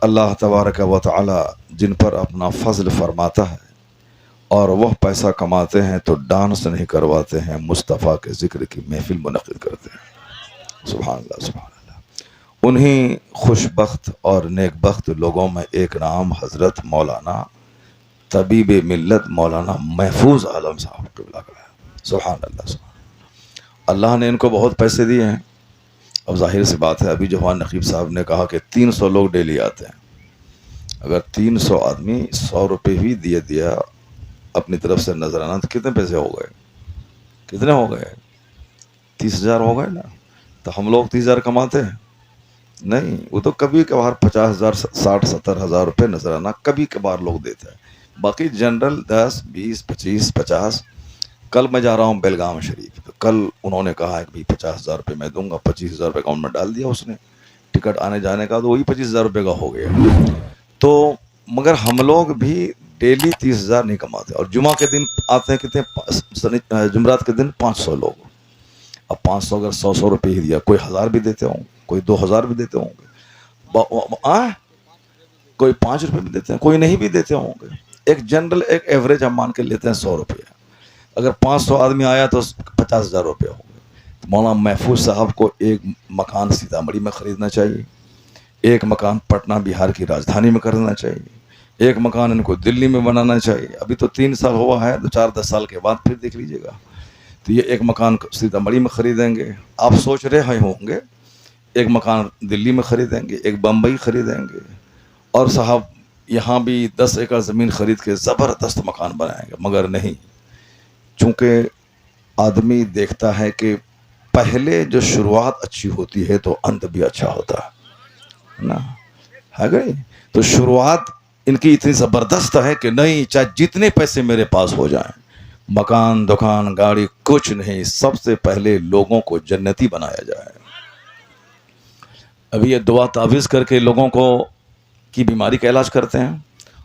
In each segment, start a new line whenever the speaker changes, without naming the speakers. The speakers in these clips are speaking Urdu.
اللہ تبارک و تعالی جن پر اپنا فضل فرماتا ہے اور وہ پیسہ کماتے ہیں تو ڈانس نہیں کرواتے ہیں، مصطفیٰ کے ذکر کی محفل منعقد کرتے ہیں۔ سبحان اللہ سبحان اللہ۔ انہی خوش بخت اور نیک بخت لوگوں میں ایک نام حضرت مولانا طبیب ملت مولانا محفوظ عالم صاحب قبلہ کا ہے۔ سبحان اللہ سبحان اللہ نے ان کو بہت پیسے دیے ہیں۔ اب ظاہر سی بات ہے، ابھی جوان نقیب صاحب نے کہا کہ 300 لوگ ڈیلی آتے ہیں، اگر 300 آدمی 100 روپے بھی دیا اپنی طرف سے نظرانہ تو کتنے پیسے ہو گئے؟ کتنے ہو گئے؟ 30,000 ہو گئے نا۔ تو ہم لوگ 30,000 کماتے ہیں؟ نہیں، وہ تو کبھی کبھار 50,000 60,000 70,000 روپے نظرانہ کبھی کبھار لوگ دیتے ہیں، باقی جنرل 10 20 25 50۔ کل میں جا رہا ہوں بیلگام شریف، تو کل انہوں نے کہا ہے کہ 50,000 روپے میں دوں گا، 25,000 روپے اکاؤنٹ میں ڈال دیا اس نے، ٹکٹ آنے جانے کا تو وہی 25,000 روپے کا ہو گیا۔ تو مگر ہم لوگ بھی ڈیلی 30,000 نہیں کماتے، اور جمعہ کے دن آتے ہیں کتنے؟ جمعرات کے دن 500 لوگ۔ اب 500 اگر 100 روپے ہی دیا، کوئی 1000 بھی دیتے ہوں، کوئی 2000 بھی دیتے ہوں گے، کوئی 5 روپے بھی دیتے ہیں، کوئی نہیں بھی دیتے ہوں گے۔ ایک جنرل ایک ایوریج ہم مان کے لیتے ہیں 100 روپے، اگر 500 آدمی آیا تو 50,000 روپے ہو گئے۔ مولانا محفوظ صاحب کو ایک مکان سیتامڑھی میں خریدنا چاہیے، ایک مکان پٹنہ بہار کی راجدھانی میں کرنا چاہیے، ایک مکان ان کو دلی میں بنانا چاہیے۔ ابھی تو 3 سال ہوا ہے، 2-4-10 سال کے بعد پھر دیکھ لیجیے گا۔ تو یہ ایک مکان سیتامڑھی میں خریدیں گے، آپ سوچ رہے ہوں گے ایک مکان دلی میں خریدیں گے، ایک بمبئی خریدیں گے، اور صاحب یہاں بھی 10 ایکڑ زمین خرید کے زبردست مکان بنائیں گے، مگر نہیں، چونکہ آدمی دیکھتا ہے کہ پہلے جو شروعات اچھی ہوتی ہے تو انت بھی اچھا ہوتا ہے نا، ہے گئی؟ تو شروعات ان کی اتنی زبردست ہے کہ نہیں، چاہے جتنے پیسے میرے پاس ہو جائیں، مکان دکان گاڑی کچھ نہیں، سب سے پہلے لوگوں کو جنتی بنایا جائے۔ ابھی یہ دعا تعویذ کر کے لوگوں کو کی بیماری کا علاج کرتے ہیں،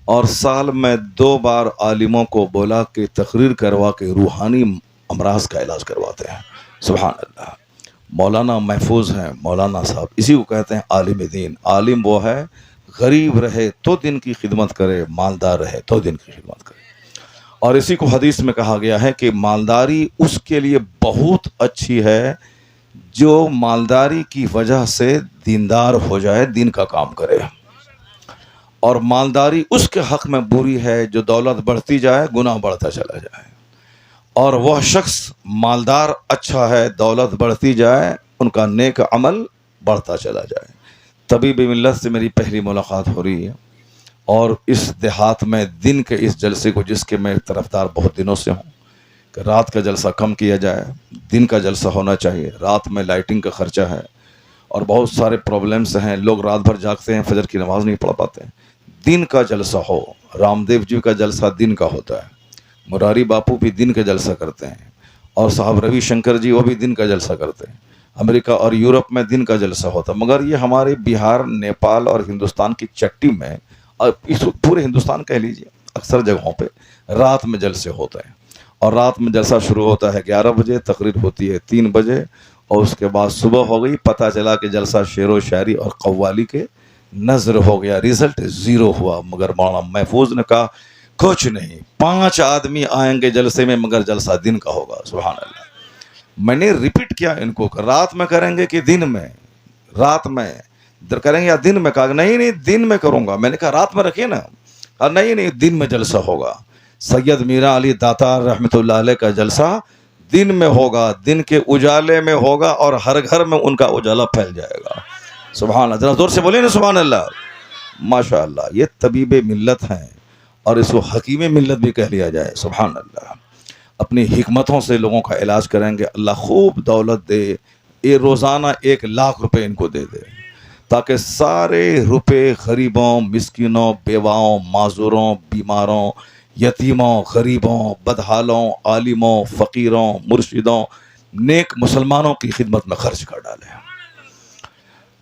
اور سال میں 2 بار عالموں کو بولا کہ تقریر کروا کے روحانی امراض کا علاج کرواتے ہیں۔ سبحان اللہ۔ مولانا محفوظ ہیں مولانا صاحب، اسی کو کہتے ہیں عالم دین۔ عالم وہ ہے غریب رہے تو دین کی خدمت کرے، مالدار رہے تو دین کی خدمت کرے، اور اسی کو حدیث میں کہا گیا ہے کہ مالداری اس کے لیے بہت اچھی ہے جو مالداری کی وجہ سے دیندار ہو جائے، دین کا کام کرے، اور مالداری اس کے حق میں بری ہے جو دولت بڑھتی جائے گناہ بڑھتا چلا جائے، اور وہ شخص مالدار اچھا ہے، دولت بڑھتی جائے ان کا نیک عمل بڑھتا چلا جائے۔ طبیب ملت سے میری پہلی ملاقات ہو رہی ہے، اور اس دیہات میں دن کے اس جلسے کو، جس کے میں طرفدار بہت دنوں سے ہوں کہ رات کا جلسہ کم کیا جائے، دن کا جلسہ ہونا چاہیے۔ رات میں لائٹنگ کا خرچہ ہے اور بہت سارے پرابلمس ہیں، لوگ رات بھر جاگتے ہیں، فجر کی نماز نہیں پڑھ پاتے ہیں۔ دن کا جلسہ ہو، رام دیو جی کا جلسہ دن کا ہوتا ہے، مراری باپو بھی دن کا جلسہ کرتے ہیں، اور صاحب روی شنکر جی وہ بھی دن کا جلسہ کرتے ہیں۔ امریکہ اور یورپ میں دن کا جلسہ ہوتا ہے، مگر یہ ہمارے بہار، نیپال اور ہندوستان کی چٹی میں، اور اس پورے ہندوستان کہہ لیجیے اکثر جگہوں پہ رات میں جلسے ہوتے ہیں، اور رات میں جلسہ شروع ہوتا ہے 11 بجے، تقریر ہوتی ہے 3 بجے، اور اس کے بعد صبح ہو گئی، پتہ چلا کہ جلسہ شعر و شاعری اور قوالی کے نظر ہو گیا، رزلٹ 0 ہوا۔ مگر مولانا محفوظ نے کہا کچھ نہیں، 5 آدمی آئیں گے جلسے میں، مگر جلسہ دن کا ہوگا۔ سبحان اللہ۔ میں نے ریپیٹ کیا ان کو، رات میں کریں گے کہ دن میں؟ رات میں کریں گے یا دن میں؟ کہا نہیں دن میں کروں گا۔ میں نے کہا رات میں رکھیے نا، نہیں دن میں جلسہ ہوگا۔ سید میرا علی داتار رحمۃ اللہ علیہ کا جلسہ دن میں ہوگا، دن کے اجالے میں ہوگا، اور ہر گھر میں ان کا اجالا پھیل جائے گا۔ سبحان اللہ، ذرا زور سے بولیے نا سبحان اللہ۔ ماشاء اللہ، یہ طبیب ملت ہیں، اور اس کو حکیم ملت بھی کہہ لیا جائے۔ سبحان اللہ۔ اپنی حکمتوں سے لوگوں کا علاج کریں گے، اللہ خوب دولت دے، یہ روزانہ 1,00,000 روپے ان کو دے دے، تاکہ سارے روپے غریبوں، مسکینوں، بیواؤں، معذوروں، بیماروں، یتیموں، غریبوں، بدحالوں، عالموں، فقیروں، مرشدوں، نیک مسلمانوں کی خدمت میں خرچ کر ڈالیں۔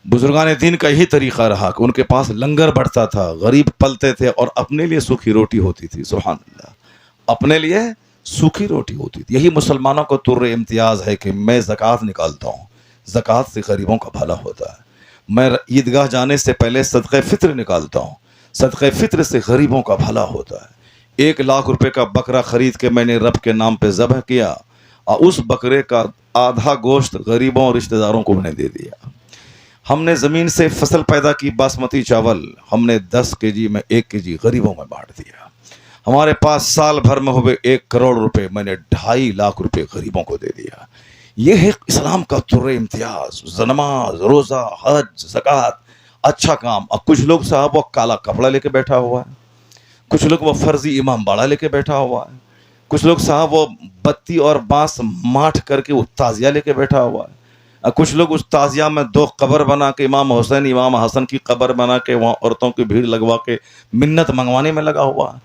بزرگان دین کا یہی طریقہ رہا کہ ان کے پاس لنگر بڑھتا تھا، غریب پلتے تھے، اور اپنے لیے سوکھی روٹی ہوتی تھی۔ سبحان اللہ، اپنے لیے سوکھی روٹی ہوتی تھی۔ یہی مسلمانوں کو طر امتیاز ہے کہ میں زکوٰۃ نکالتا ہوں، زکوٰۃ سے غریبوں کا بھلا ہوتا ہے۔ میں عیدگاہ جانے سے پہلے صدقہ فطر نکالتا ہوں. صدقہ فطر سے غریبوں کا بھلا ہوتا ہے. 1,00,000 روپے کا بکرا خرید کے میں نے رب کے نام پہ ذبح کیا اور اس بکرے کا آدھا گوشت غریبوں اور رشتہ داروں کو میں نے دے دیا. ہم نے زمین سے فصل پیدا کی باسمتی چاول، ہم نے 10 kg میں 1 kg غریبوں میں بانٹ دیا. ہمارے پاس سال بھر میں ہوئے 1 کروڑ روپے، میں نے 2.5 لاکھ روپے غریبوں کو دے دیا. یہ ہے اسلام کا در امتیاز. نماز، روزہ، حج، زکوٰۃ، اچھا کام. اب کچھ لوگ صاحب وہ کالا کپڑا لے کے بیٹھا ہوا ہے، کچھ لوگ وہ فرضی امام باڑہ لے کے بیٹھا ہوا ہے، کچھ لوگ صاحب وہ بتی اور بانس ماٹھ کر کے وہ تعزیہ لے کے بیٹھا ہوا ہے، کچھ لوگ اس تعزیہ میں 2 قبر بنا کے امام حسین امام حسن کی قبر بنا کے وہاں عورتوں کی بھیڑ لگوا کے منت منگوانے میں لگا ہوا ہے.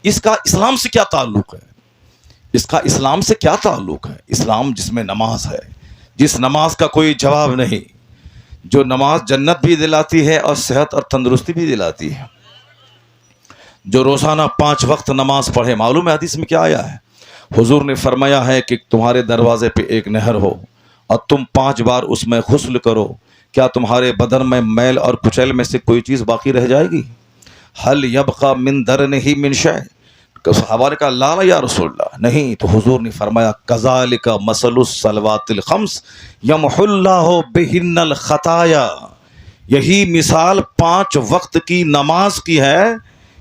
اس کا اسلام سے کیا تعلق ہے؟ اس کا اسلام سے کیا تعلق ہے؟ اسلام جس میں نماز ہے، جس نماز کا کوئی جواب نہیں، جو نماز جنت بھی دلاتی ہے اور صحت اور تندرستی بھی دلاتی ہے. جو روزانہ 5 وقت نماز پڑھے، معلوم ہے حدیث میں کیا آیا ہے؟ حضور نے فرمایا ہے کہ تمہارے دروازے پہ ایک نہر ہو اور تم 5 بار اس میں غسل کرو، کیا تمہارے بدن میں میل اور کچیل میں سے کوئی چیز باقی رہ جائے گی؟ حل یبقى من درنہ من شیء؟ صحابہ نے کہا لا یا رسول اللہ، نہیں. تو حضور نے فرمایا کذالک مثل الصلوات الخمس یمحو اللہ بہن الخطایا. یہی مثال 5 وقت کی نماز کی ہے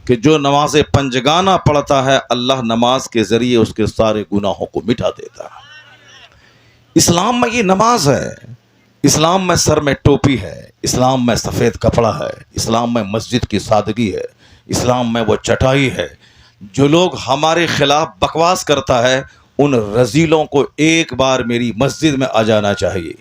کہ جو نماز پنجگانہ پڑھتا ہے اللہ نماز کے ذریعے اس کے سارے گناہوں کو مٹا دیتا ہے. اسلام میں یہ نماز ہے، اسلام میں سر میں ٹوپی ہے، اسلام میں سفید کپڑا ہے، اسلام میں مسجد کی سادگی ہے، اسلام میں وہ چٹائی ہے. جو لوگ ہمارے خلاف بکواس کرتا ہے ان رذیلوں کو ایک بار میری مسجد میں آ جانا چاہیے.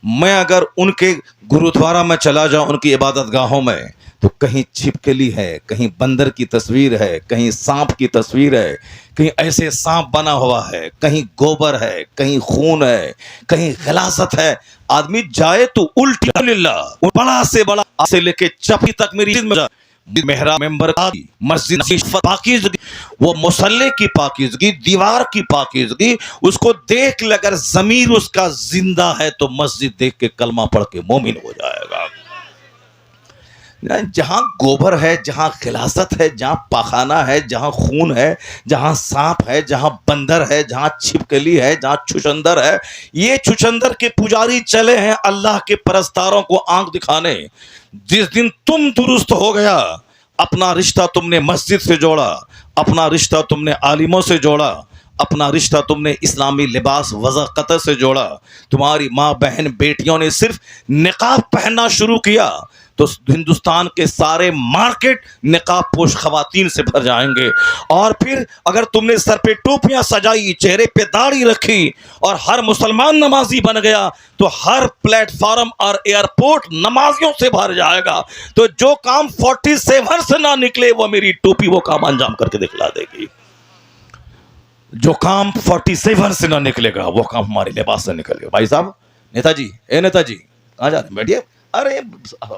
میں اگر ان کے گرودوارا میں چلا جاؤں، ان کی عبادت گاہوں میں، تو کہیں چھپکلی ہے، کہیں بندر کی تصویر ہے، کہیں سانپ کی تصویر ہے، کہیں ایسے سانپ بنا ہوا ہے، کہیں گوبر ہے، کہیں خون ہے، کہیں غلاظت ہے. آدمی جائے تو الٹی للہ بڑا سے بڑا سے لے کے چپی تک میری محراب ممبر کی مسجد کی پاکیزگی، وہ مصلی کی پاکیزگی، دیوار کی پاکیزگی، اس کو دیکھ لے اگر ضمیر اس کا زندہ ہے تو مسجد دیکھ کے کلمہ پڑھ کے مومن ہو جائے گا. جہاں گوبر ہے، جہاں غلاظت ہے، جہاں پاخانہ ہے، جہاں خون ہے، جہاں سانپ ہے، جہاں بندر ہے، جہاں چھپکلی ہے، جہاں چھچندر ہے، یہ چھچندر کے پجاری چلے ہیں اللہ کے پرستاروں کو آنکھ دکھانے. جس دن تم درست ہو گیا، اپنا رشتہ تم نے مسجد سے جوڑا، اپنا رشتہ تم نے عالموں سے جوڑا، اپنا رشتہ تم نے اسلامی لباس وضع قطع سے جوڑا، تمہاری ماں بہن بیٹیوں نے صرف نقاب پہننا شروع کیا تو ہندوستان کے سارے مارکیٹ نقاب پوش خواتین سے بھر جائیں گے. اور پھر اگر تم نے سر پہ ٹوپیاں سجائی، چہرے پہ داڑھی رکھی اور ہر مسلمان نمازی بن گیا تو ہر پلیٹ فارم اور ایئرپورٹ نمازیوں سے بھر جائے گا. تو جو کام 47 سے نہ نکلے وہ میری ٹوپی وہ کام انجام کر کے دکھلا دے گی. جو کام 47 سے نہ نکلے گا وہ کام ہمارے لباس سے نکلے گا. بھائی صاحب، نیتا جی، نیتا جی کہاں جا رہے ہیں؟ بیٹھیے. ارے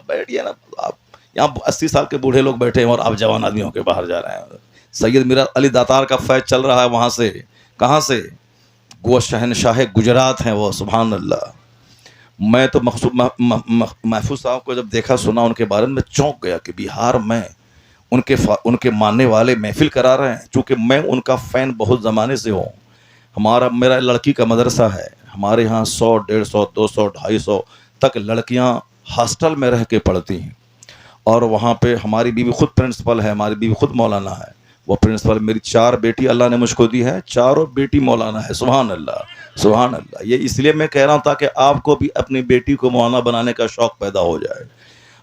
بیٹھیے نا، آپ یہاں 80 سال کے بوڑھے لوگ بیٹھے ہیں اور آپ جوان آدمی ہو کے باہر جا رہے ہیں. سید میرا علی داتار کا فیض چل رہا ہے وہاں سے. کہاں سے؟ وہ شہنشاہ گجرات ہیں وہ، سبحان اللہ. میں تو محفوظ صاحب کو جب دیکھا سنا ان کے بارے میں چونک گیا کہ بہار میں ان کے ماننے والے محفل کرا رہے ہیں. چونکہ میں ان کا فین بہت زمانے سے ہوں. میرا لڑکی کا مدرسہ ہے، ہمارے ہاں 100 150 200 250 تک لڑکیاں ہاسٹل میں رہ کے پڑھتی ہیں. اور وہاں پہ ہماری بیوی خود پرنسپل ہے، ہماری بیوی خود مولانا ہے. وہ پرنسپل میری 4 بیٹی اللہ نے مجھ کو دی ہے، چاروں بیٹی مولانا ہے. سبحان اللہ سبحان اللہ. یہ اس لیے میں کہہ رہا ہوں تاکہ آپ کو بھی اپنی بیٹی کو مولانا بنانے کا شوق پیدا ہو جائے.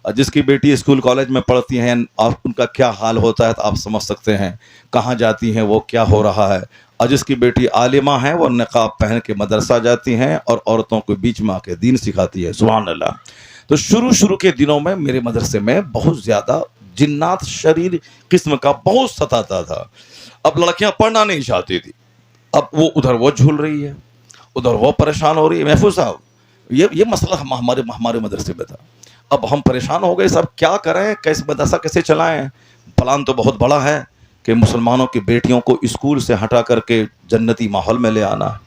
جس کی بیٹی اسکول کالج میں پڑھتی ہیں ان کا کیا حال ہوتا ہے تو آپ سمجھ سکتے ہیں. کہاں جاتی ہیں، وہ کیا ہو رہا ہے. اور جس کی بیٹی عالمہ ہیں وہ نقاب پہن کے مدرسہ جاتی ہیں اور عورتوں کو بیچ میں آ کے دین سکھاتی ہے. سبحان اللہ. تو شروع کے دنوں میں میرے مدرسے میں بہت زیادہ جنات شریر قسم کا بہت ستاتا تھا. اب لڑکیاں پڑھنا نہیں چاہتی تھی. اب وہ ادھر وہ جھول رہی ہے، ادھر وہ پریشان ہو رہی ہے. محفوظ صاحب، یہ مسئلہ ہمارے مدرسے میں تھا. اب ہم پریشان ہو گئے، صاحب کیا کریں، کیسے مدرسہ کیسے چلائیں. پلان تو بہت بڑا ہے کہ مسلمانوں کی بیٹیوں کو اسکول سے ہٹا کر کے جنتی ماحول میں لے آنا ہے.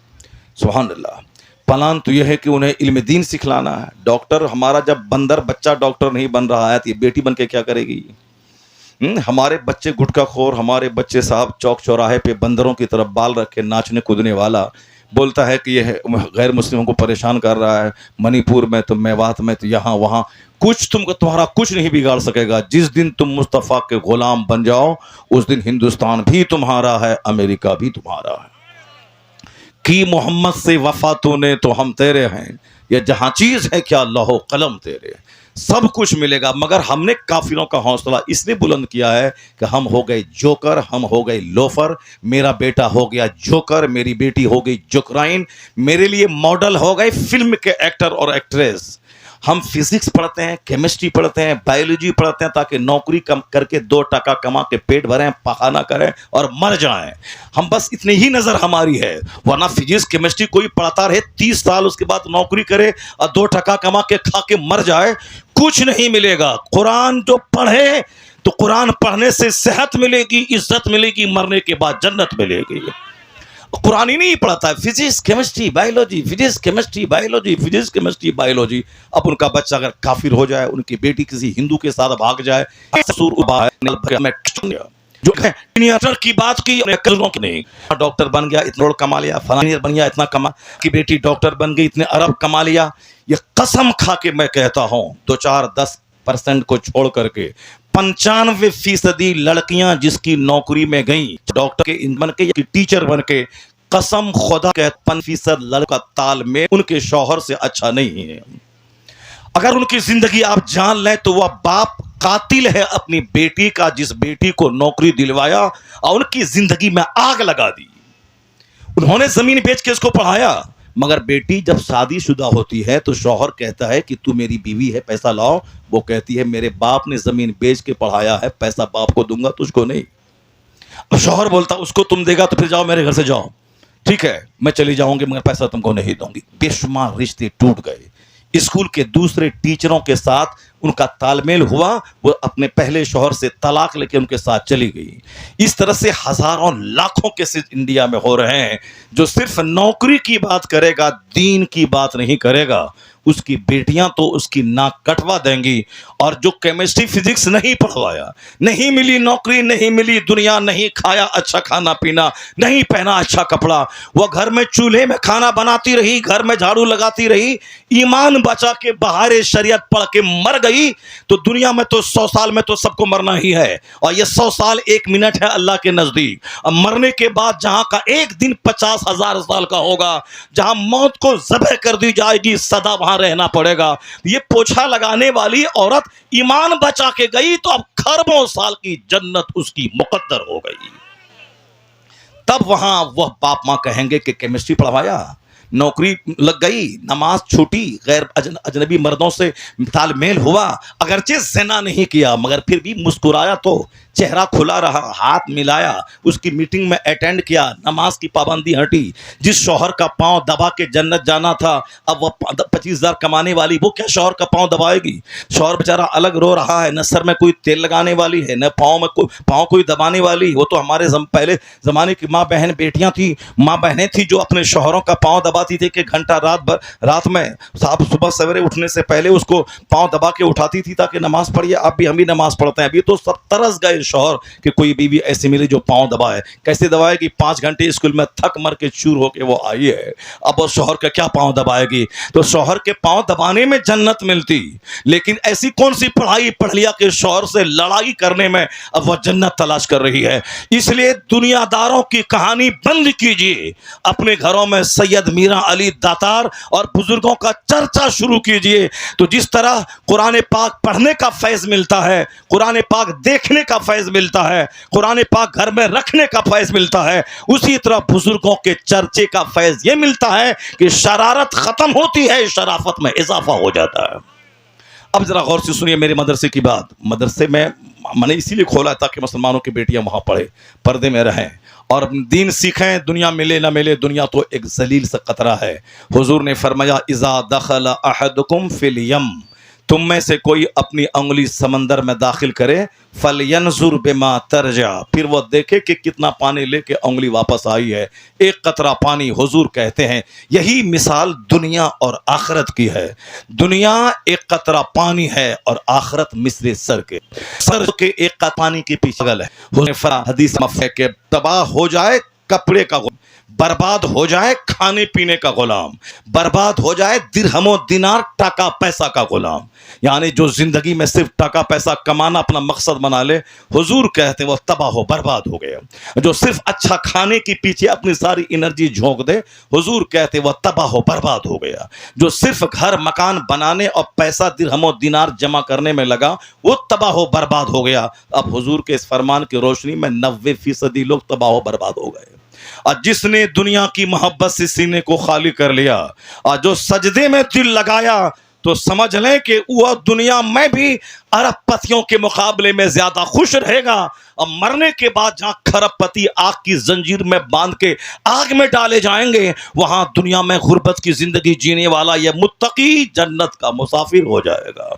سبحان اللہ. پلان تو یہ ہے کہ انہیں علم دین سکھلانا ہے. ڈاکٹر ہمارا جب بندر بچہ ڈاکٹر نہیں بن رہا ہے تو یہ بیٹی بن کے کیا کرے گی؟ ہمارے بچے گٹکا خور، ہمارے بچے صاحب چوک چوراہے پہ بندروں کی طرف بال رکھے ناچنے کودنے والا بولتا ہے کہ یہ غیر مسلموں کو پریشان کر رہا ہے، منی پور میں تو میوات میں تو یہاں وہاں. کچھ تمہارا کچھ نہیں بگاڑ سکے گا. جس دن تم مصطفیٰ کے غلام بن جاؤ اس دن ہندوستان بھی تمہارا ہے، امریکہ بھی تمہارا ہے. کی محمد سے وفا تو نے تو ہم تیرے ہیں، یہ جہاں چیز ہے کیا لوح و قلم تیرے. سب کچھ ملے گا، مگر ہم نے کافروں کا حوصلہ اس لیے بلند کیا ہے کہ ہم ہو گئے جوکر، ہم ہو گئے لوفر. میرا بیٹا ہو گیا جوکر، میری بیٹی ہو گئی جوکرائن، میرے لیے ماڈل ہو گئے فلم کے ایکٹر اور ایکٹریس. ہم فزکس پڑھتے ہیں، کیمسٹری پڑھتے ہیں، بایولوجی پڑھتے ہیں تاکہ نوکری کر کے 2 ٹکا کما کے پیٹ بھریں، پخانہ کریں اور مر جائیں. ہم بس اتنی ہی نظر ہماری ہے، ورنہ فزکس کیمسٹری کوئی پڑھتا رہے 30 سال اس کے بعد نوکری کرے اور 2 ٹکا کما کے کھا کے مر جائے، کچھ نہیں ملے گا. قرآن جو پڑھے تو قرآن پڑھنے سے صحت ملے گی، عزت ملے گی، مرنے کے بعد جنت ملے گی. قرآن ہی نہیں پڑھتا ہے، physics chemistry biology, physics chemistry biology, physics chemistry biology. اب ان کا بچہ اگر کافر ہو جائے، ان کی بیٹی کسی ہندو کے ساتھ بھاگ جائے، جو کی بات کی نہیں، ڈاکٹر بن گیا اتنا کما لیا، فلانیئر بن گیا اتنا کما کی بیٹی ڈاکٹر بن گئی اتنے ارب کما لیا. یہ قسم کھا کے میں کہتا ہوں 2-4-10% کو چھوڑ کر کے 95% لڑکیاں جس کی نوکری میں گئیں ڈاکٹر کے بن کے یا ٹیچر بن کے، قسم خدا کہ 5% لڑکا تال میں ان کے شوہر سے اچھا نہیں ہے. اگر ان کی زندگی آپ جان لیں تو وہ باپ قاتل ہے اپنی بیٹی کا، جس بیٹی کو نوکری دلوایا اور ان کی زندگی میں آگ لگا دی. انہوں نے زمین بیچ کے اس کو پڑھایا، مگر بیٹی جب شادی شدہ ہوتی ہے تو شوہر کہتا ہے کہ تو میری بیوی ہے، پیسہ لاؤ. وہ کہتی ہے میرے باپ نے زمین بیچ کے پڑھایا ہے، پیسہ باپ کو دوں گا تجھ کو نہیں. اور شوہر بولتا اس کو تم دے گا تو پھر جاؤ میرے گھر سے جاؤ، ٹھیک ہے میں چلی جاؤں گی مگر پیسہ تم کو نہیں دوں گی. بے شمار رشتے ٹوٹ گئے. اسکول کے دوسرے ٹیچروں کے ساتھ ان کا تال میل ہوا، وہ اپنے پہلے شوہر سے طلاق لے کے ان کے ساتھ چلی گئی. اس طرح سے ہزاروں لاکھوں کیسز انڈیا میں ہو رہے ہیں. جو صرف نوکری کی بات کرے گا، دین کی بات نہیں کرے گا، اس کی بیٹیاں تو اس کی ناک کٹوا دیں گی. اور جو کیمسٹری فزکس نہیں پڑھوایا، نہیں ملی نوکری، نہیں ملی دنیا، نہیں کھایا اچھا کھانا پینا، نہیں پہنا اچھا کپڑا، وہ گھر میں چولہے میں کھانا بناتی رہی، گھر میں جھاڑو لگاتی رہی، ایمان بچا کے بہار شریعت پڑھ کے مر گئی، تو دنیا میں تو 100 سال میں تو سب کو مرنا ہی ہے. اور یہ 100 سال 1 منٹ ہے اللہ کے نزدیک. اور مرنے کے بعد جہاں کا ایک دن 50,000 سال کا ہوگا، جہاں موت کو ذبح کر دی جائے گی، سدا وہاں رہنا پڑے گا. یہ پوچھا لگانے والی عورت ایمان بچا کے گئی تو اب خربوں سال کی جنت اس کی مقدر ہو گئی. تب وہاں وہ باپ ماں کہیں گے کہ کیمسٹری پڑھوایا، نوکری لگ گئی، نماز چھوٹی، غیر اجنبی مردوں سے تال میل ہوا، اگرچہ زنا نہیں کیا مگر پھر بھی مسکرایا تو، چہرہ کھلا رہا، ہاتھ ملایا، اس کی میٹنگ میں اٹینڈ کیا، نماز کی پابندی ہٹی. جس شوہر کا پاؤں دبا کے جنت جانا تھا، اب وہ 25,000 کمانے والی وہ کیا شوہر کا پاؤں دبائے گی؟ شوہر بیچارہ الگ رو رہا ہے، نہ سر میں کوئی تیل لگانے والی ہے، نہ پاؤں کوئی دبانے والی. وہ تو ہمارے پہلے زمانے کی ماں بہن بیٹیاں تھیں، ماں بہنیں تھیں جو اپنے شوہروں کا پاؤں دباتی تھی کہ گھنٹہ رات میں صاحب صبح سویرے اٹھنے سے پہلے اس کو پاؤں دبا کے اٹھاتی تھی تاکہ نماز پڑھیے. اب بھی ہم بھی نماز پڑھتے ہیں. ابھی تو سب ترس گئے شوہر کہ کوئی بیوی ایسی ملی جو پاؤں دبائے. کیسے دبائے گی؟ 5 گھنٹے اسکول میں تھک مر کے چور ہو کے وہ آئی ہے، اب وہ شوہر کا کیا پاؤں دبائے گی؟ تو شوہر کے پاؤں دبانے میں جنت ملتی، لیکن ایسی کون سی پڑھائی پڑھ لیا کہ شوہر سے لڑائی کرنے میں اب وہ جنت تلاش کر رہی ہے. اس لیے دنیا داروں کی کہانی بند کیجیے، اپنے گھروں میں سید میرا علی داتار اور بزرگوں کا چرچا شروع کیجیے. تو جس طرح قرآن پاک پڑھنے کا فیض ملتا ہے، قرآن پاک دیکھنے کا فیض ملتا ہے، قرآن پاک گھر میں رکھنے کا فیض ملتا ہے، اسی طرح بزرگوں کے چرچے کا فیض یہ ملتا ہے کہ شرارت ختم ہوتی ہے، شرافت میں اضافہ ہو جاتا ہے. اب ذرا غور سے سنیے میرے مدرسے کی بات. مدرسے میں نے اسی لیے کھولا تاکہ مسلمانوں کی بیٹیاں وہاں پڑھیں، پردے میں رہیں اور دین سیکھیں. دنیا ملے نہ ملے، دنیا تو ایک ذلیل سا قطرہ ہے. حضور نے فرمایا اذا دخل احدکم فی الیم، تم میں سے کوئی اپنی انگلی سمندر میں داخل کرے فَلْيَنْظُرْ بِمَا تَرْجَعُ، پھر وہ دیکھے کہ کتنا پانی لے کے انگلی واپس آئی ہے، ایک قطرہ پانی۔ حضور کہتے ہیں یہی مثال دنیا اور آخرت کی ہے۔ دنیا ایک قطرہ پانی ہے اور آخرت مثل سر کے ایک قطرہ پانی کے پیچھے گل ہے۔ حضور حدیث میں کہ تباہ ہو جائے کپڑے کا غلام، برباد ہو جائے کھانے پینے کا غلام، برباد ہو جائے درہم و دینار ٹکا پیسہ کا غلام، یعنی جو زندگی میں صرف ٹکا پیسہ کمانا اپنا مقصد بنا لے، حضور کہتے ہیں وہ تباہ و برباد ہو گیا۔ جو صرف اچھا کھانے کے پیچھے اپنی ساری انرجی جھونک دے، حضور کہتے ہیں وہ تباہ و برباد ہو گیا۔ جو صرف گھر مکان بنانے اور پیسہ درہم و دینار جمع کرنے میں لگا، وہ تباہ و برباد ہو گیا۔ اب حضور کے اس فرمان کی روشنی میں 90% لوگ تباہ و برباد ہو گئے۔ اور جس نے دنیا کی محبت سے سینے کو خالی کر لیا اور جو سجدے میں دل لگایا، تو سمجھ لیں کہ وہ دنیا میں بھی ارب پتیوں کے مقابلے میں زیادہ خوش رہے گا، اور مرنے کے بعد جہاں کھرب پتی آگ کی زنجیر میں باندھ کے آگ میں ڈالے جائیں گے، وہاں دنیا میں غربت کی زندگی جینے والا یہ متقی جنت کا مسافر ہو جائے گا۔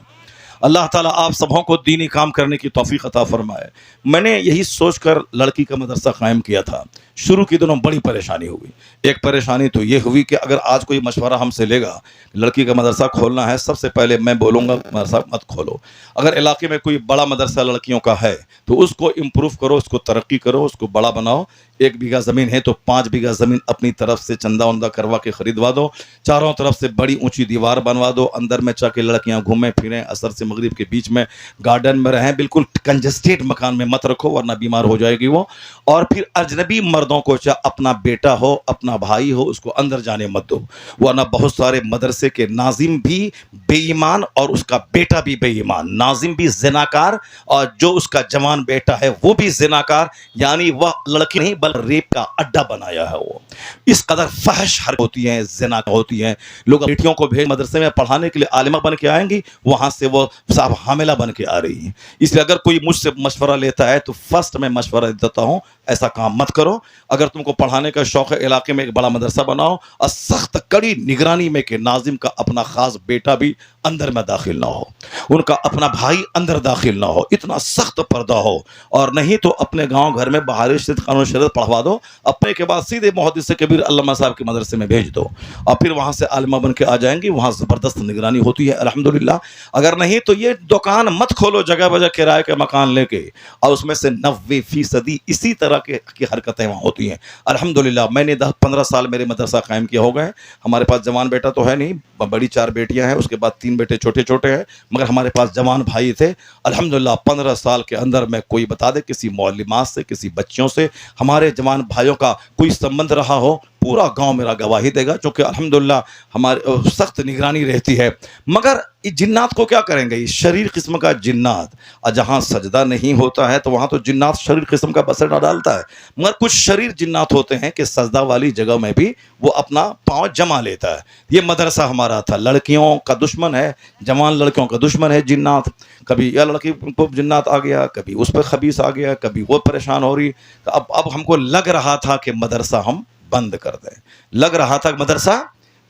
اللہ تعالیٰ آپ سبوں کو دینی کام کرنے کی توفیق عطا فرمائے۔ میں نے یہی سوچ کر لڑکی کا مدرسہ قائم کیا تھا۔ شروع کے دنوں بڑی پریشانی ہوئی۔ ایک پریشانی تو یہ ہوئی کہ اگر آج کوئی مشورہ ہم سے لے گا لڑکی کا مدرسہ کھولنا ہے، سب سے پہلے میں بولوں گا مدرسہ مت کھولو۔ اگر علاقے میں کوئی بڑا مدرسہ لڑکیوں کا ہے تو اس کو امپروو کرو، اس کو ترقی کرو، اس کو بڑا بناؤ۔ 1 بیگھہ زمین ہے تو 5 بیگھہ زمین اپنی طرف سے چندہ وندہ کروا کے خریدوا دو، چاروں طرف سے بڑی اونچی دیوار بنوا دو، اندر میں چاہ کے لڑکیاں گھومیں پھریں، عصر سے مغرب کے بیچ میں گارڈن میں رہیں، بالکل کنجسٹیڈ مکان میں مت رکھو ورنہ بیمار ہو جائے گی وہ۔ اور پھر اجنبی مردوں کو، چاہے اپنا بیٹا ہو اپنا بھائی ہو، اس کو اندر جانے مت دو، ورنہ بہت سارے مدرسے کے ناظم بھی بے ایمان اور اس کا بیٹا بھی بے ایمان، ناظم بھی زناکار اور جو اس کا جوان بیٹا ہے وہ بھی زناکار، یعنی وہ لڑکی نہیں بلکہ ریپ کا اڈا بنایا ہے۔ وہ اس قدر فحش حرکت ہوتی ہیں، زنا ہوتی ہیں۔ لوگ بیٹیوں کو بھیج مدرسے میں پڑھانے کے لیے عالمہ بن کے آئیں گی، وہاں سے وہ صاحب حاملہ بن کے آ رہی ہیں۔ اس لیے اگر کوئی مجھ سے مشورہ لیتا ہے تو فرسٹ میں مشورہ دیتا ہوں ایسا کام مت کرو۔ اگر تم کو پڑھانے کا شوق ہے، علاقے میں ایک بڑا مدرسہ بناؤ اور سخت کڑی نگرانی میں کہ ناظم کا اپنا خاص بیٹا بھی اندر میں داخل نہ ہو، ان کا اپنا بھائی اندر داخل نہ ہو، اتنا سخت پردہ ہو۔ اور نہیں تو اپنے گاؤں گھر میں بہار شریعت قانون شریعت پڑھوا دو، اپنے کے بعد سیدھے محدث کبیر علامہ صاحب کے مدرسے میں بھیج دو، اور پھر وہاں سے عالمہ بن کے آ جائیں گی، وہاں زبردست نگرانی ہوتی ہے الحمدللہ۔ اگر نہیں تو یہ دکان مت کھولو جگہ بجہ کرائے کے مکان لے کے، اور اس میں سے 90% اسی طرح کی حرکتیں وہاں ہوتی ہیں الحمدللہ۔ میں نے 10-15 سال میرے مدرسہ قائم کیا ہو گئے۔ ہمارے پاس جوان بیٹا تو ہے نہیں، بڑی 4 بیٹیاں ہیں، اس کے بعد 3 بیٹے چھوٹے چھوٹے ہیں، مگر ہمارے پاس جوان بھائی تھے الحمدللہ۔ 15 سال کے اندر میں کوئی بتا دے کسی معلمات سے، کسی بچیوں سے ہمارے جوان بھائیوں کا کوئی سمبند رہا ہو، پورا گاؤں میرا گواہی دے گا، چونکہ الحمدللہ ہمارے سخت نگرانی رہتی ہے۔ مگر جنات کو کیا کریں گے؟ شریر قسم کا جنات، اور جہاں سجدہ نہیں ہوتا ہے تو وہاں تو جنات شریر قسم کا بسیٹا ڈالتا ہے، مگر کچھ شریر جنات ہوتے ہیں کہ سجدہ والی جگہ میں بھی وہ اپنا پاؤں جما لیتا ہے۔ یہ مدرسہ ہمارا تھا، لڑکیوں کا دشمن ہے، جوان لڑکیوں کا دشمن ہے جنات۔ کبھی یہ لڑکی کو جنات آ گیا، کبھی اس پہ خبیث آ گیا، کبھی وہ پریشان ہو رہی۔ اب ہم کو لگ رہا تھا کہ مدرسہ ہم بند کر دیں، لگ رہا تھا کہ مدرسہ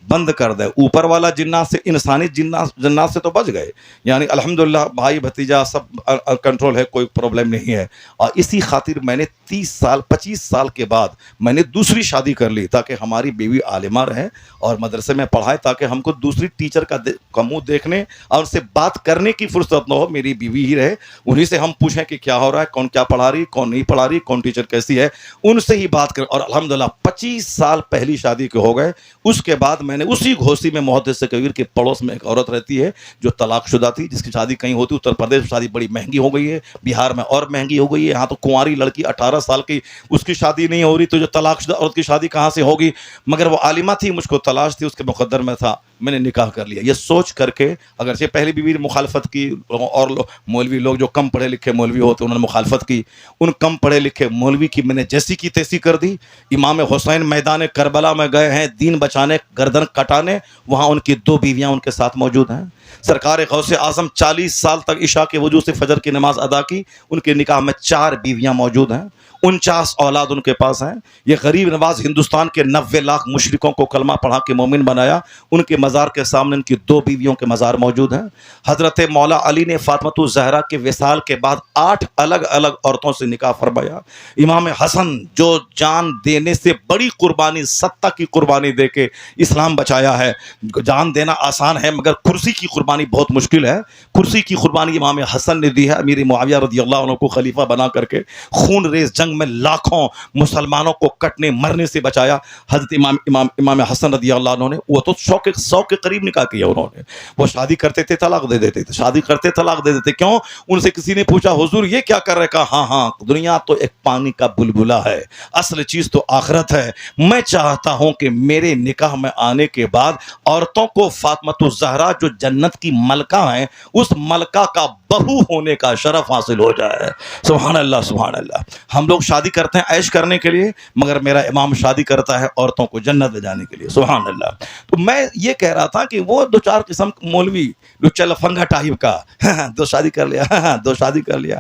بند کر دے۔ اوپر والا جنات سے، انسانی جنات سے تو بچ گئے، یعنی الحمدللہ بھائی بھتیجا سب کنٹرول ہے، کوئی پرابلم نہیں ہے۔ اور اسی خاطر میں نے 25 سال کے بعد میں نے دوسری شادی کر لی، تاکہ ہماری بیوی عالمہ رہے اور مدرسے میں پڑھائے، تاکہ ہم کو دوسری ٹیچر کا منہ دیکھنے اور ان سے بات کرنے کی فرصت نہ ہو، میری بیوی ہی رہے، انہی سے ہم پوچھیں کہ کیا ہو رہا ہے، کون کیا پڑھا رہی، کون نہیں پڑھا رہی، کون ٹیچر کیسی ہے، ان سے ہی بات کریں۔ اور الحمدللہ 25 سال پہلی شادی کے ہو گئے۔ اس کے بعد میں نے اسی گھوسی میں محدث کبیر کے پڑوس میں ایک عورت رہتی ہے جو طلاق شدہ تھی، جس کی شادی کہیں ہوتی، اتر پردیش میں شادی بڑی مہنگی ہو گئی ہے، بہار میں اور مہنگی ہو گئی ہے، یہاں تو کنواری لڑکی 18 سال کی اس کی شادی نہیں ہو رہی، تو جو طلاق شدہ عورت کی شادی کہاں سے ہوگی؟ مگر وہ عالمہ تھی، مجھ کو تلاش تھی، اس کے مقدر میں تھا، میں نے نکاح کر لیا۔ یہ سوچ کر کے اگرچہ پہلی بیوی نے مخالفت کی، اور مولوی لوگ جو کم پڑھے لکھے مولوی ہوتے انہوں نے مخالفت کی، ان کم پڑھے لکھے مولوی کی میں نے جیسی کی تیسی کر دی۔ امام حسین میدان کربلا میں گئے ہیں دین بچانے، گردن کٹانے، وہاں ان کی 2 بیویاں ان کے ساتھ موجود ہیں۔ سرکار غوث اعظم 40 سال تک عشاء کے وضو سے فجر کی نماز ادا کی، ان کے نکاح میں 4 بیویاں موجود ہیں۔ 49 اولاد ان کے پاس ہیں. یہ غریب نواز ہندوستان کے 90 لاکھ مشرکوں کو کلمہ پڑھا کے مومن بنایا. ان کے مزار کے سامنے ان کی 2 بیویوں کے مزار موجود ہیں. حضرت مولا علی نے فاطمۃ الزہرا کے وصال کے بعد 8 الگ الگ عورتوں سے نکاح فرمایا. امام حسن جو جان دینے سے بڑی قربانی 70 کی قربانی دے کے اسلام بچایا ہے. جان دینا آسان ہے مگر کرسی کی قربانی بہت مشکل ہے. کرسی کی قربانی امام حسن نے دی ہے. امیر معاویہ رضی اللہ عنہ کو خلیفہ بنا کر کے خون ریز جنگ میں لاکھوں مسلمانوں کو کٹنے مرنے سے بچایا. حضرت امام حسن رضی اللہ عنہ نے وہ تو 100 کے قریب نکاح کیا. انہوں نے وہ شادی کرتے تھے طلاق دے دیتے تھے, شادی کرتے طلاق دے دیتے. کیوں؟ ان سے کسی نے پوچھا حضور یہ کیا کر رہے؟ کہا ہاں دنیا تو ایک پانی کا بلبلہ ہے, اصل چیز تو آخرت ہے. میں چاہتا ہوں کہ میرے نکاح میں آنے کے بعد عورتوں کو فاطمۃ الزہرا جو جنت کی ملکہ ہیں اس ملکہ کا بہو ہونے کا شرف حاصل ہو جائے. سبحان اللہ سبحان اللہ. ہم لوگ شادی کرتے ہیں عیش کرنے کے لیے مگر میرا امام شادی کرتا ہے عورتوں کو جنت لے جانے کے لیے. سبحان اللہ. تو میں یہ کہہ رہا تھا کہ وہ 2-4 قسم مولوی لچا لفنگا ٹائپ کا 2 شادی کر لیا 2 شادی کر لیا